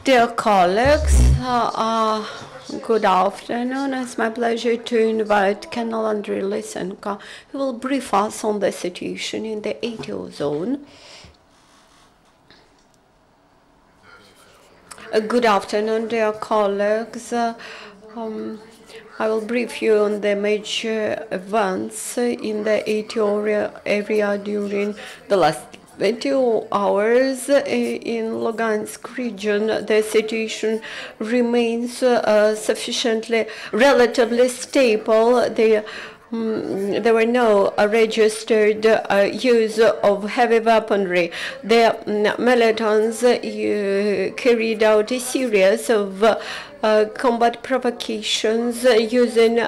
Dear colleagues, good afternoon. It's my pleasure to invite Colonel Andriy Lysenko, who will brief us on the situation in the ATO zone. Good afternoon, dear colleagues. I will brief you on the major events in the ATO area during the last 22 hours. In Lugansk region, the situation remains relatively stable. There were no registered use of heavy weaponry. The militants carried out a series of combat provocations using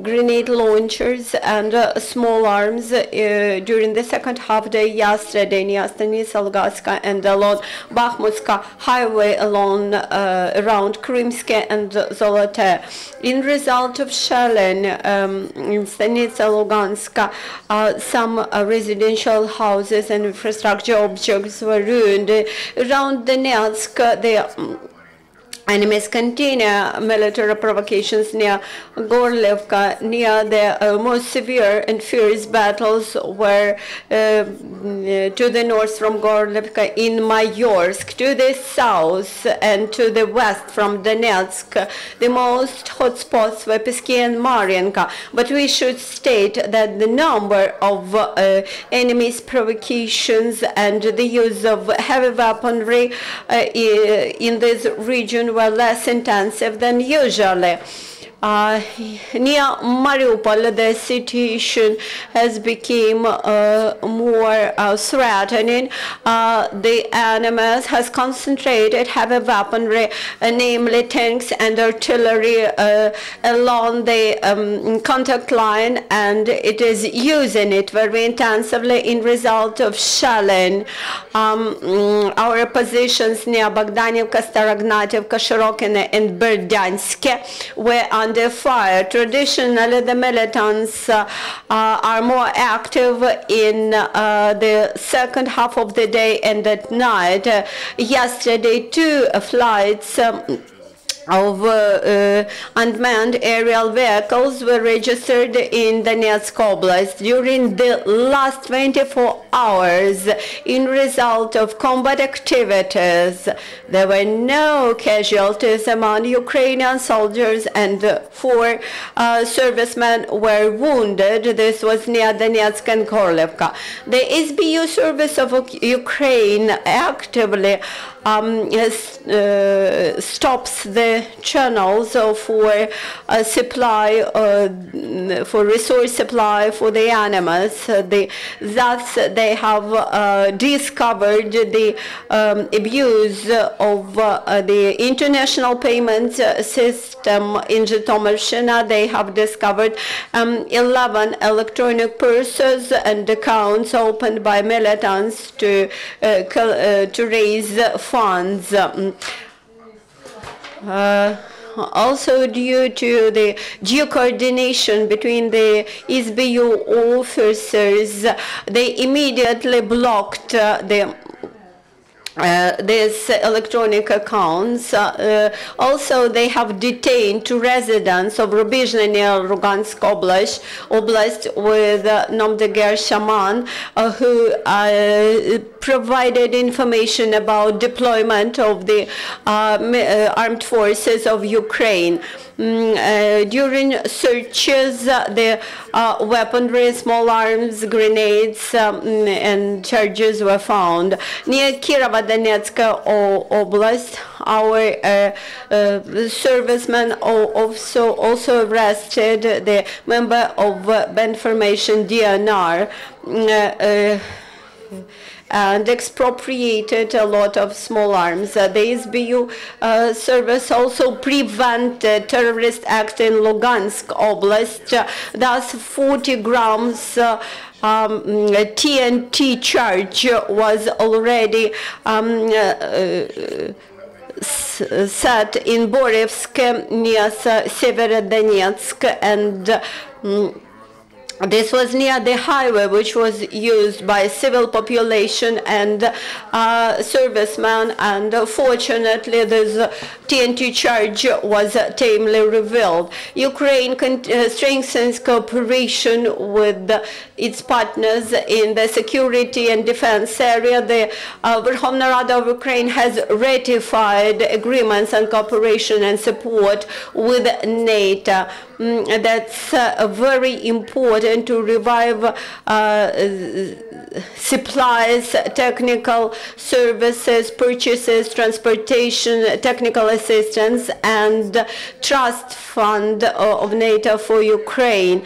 grenade launchers and small arms during the second half day yesterday near Stanitsa Luganska and along Bakhmutska highway around Krymske and Zolote. In result of shelling in Stanitsa Luganska, some residential houses and infrastructure objects were ruined. Around Donetsk, the enemies continue military provocations near Gorlivka, near the most severe and fierce battles were to the north from Gorlivka in Mayorsk, to the south and to the west from Donetsk. The most hotspots were Pesky and Marienka, but we should state that the number of enemies' provocations and the use of heavy weaponry in this region were less intensive than usually. Near Mariupol, the situation has become more threatening. The enemy has concentrated heavy weaponry, namely tanks and artillery, along the contact line, and it is using it very intensively in result of shelling. Our positions near Bogdanivka, Starognativka, Shirokine, and Berdyansk were under fire. Traditionally, the militants are more active in the second half of the day and at night. Yesterday, 2 flights of unmanned aerial vehicles were registered in Donetsk Oblast during the last 24 hours. In result of combat activities, there were no casualties among Ukrainian soldiers and 4 servicemen were wounded. This was near Donetsk and Gorlivka. The SBU service of Ukraine actively stops the channels for supply, for resource supply for the animals. Thus, they have discovered the abuse of the international payment system in Zhytomyr. They have discovered 11 electronic purses and accounts opened by militants to raise funds. Also, due to the coordination between the SBU officers, they immediately blocked these electronic accounts. Also, they have detained 2 residents of Rubizhny near Lugansk Oblast with Nomdeger Shaman, who provided information about deployment of the armed forces of Ukraine. During searches, the weaponry, small arms, grenades, and charges were found. Near Kirovo-Donetsk Oblast, our servicemen also arrested the member of band formation DNR and expropriated a lot of small arms. The SBU service also prevented terrorist acts in Lugansk Oblast. Thus, 40 grams TNT charge was already set in Borivsk near Severodonetsk, and This was near the highway, which was used by civil population and servicemen, and fortunately this TNT charge was tamely revealed. Ukraine strengthens cooperation with its partners in the security and defense area. The Verkhovna Rada of Ukraine has ratified agreements on cooperation and support with NATO. That's very important to revive supplies, technical services, purchases, transportation, technical assistance, and trust fund of NATO for Ukraine.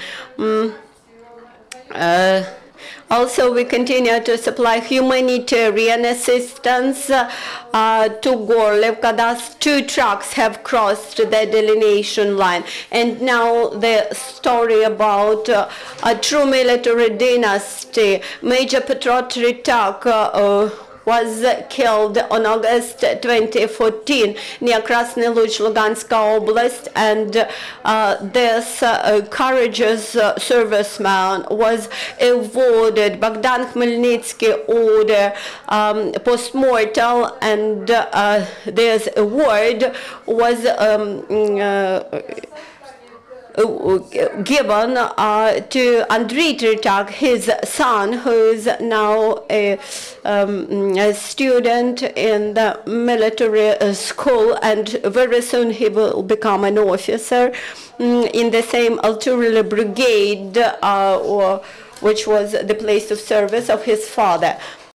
Also, we continue to supply humanitarian assistance to Gorlivka. Thus, 2 trucks have crossed the delineation line. And now the story about a true military dynasty. Major Petrot was killed on August 2014 near Krasny Luch, Luganska Oblast, and this courageous serviceman was awarded Bogdan Khmelnytsky order post-mortem, and this award was given to Andriy, his son, who is now a student in the military school, and very soon he will become an officer in the same artillery brigade, which was the place of service of his father.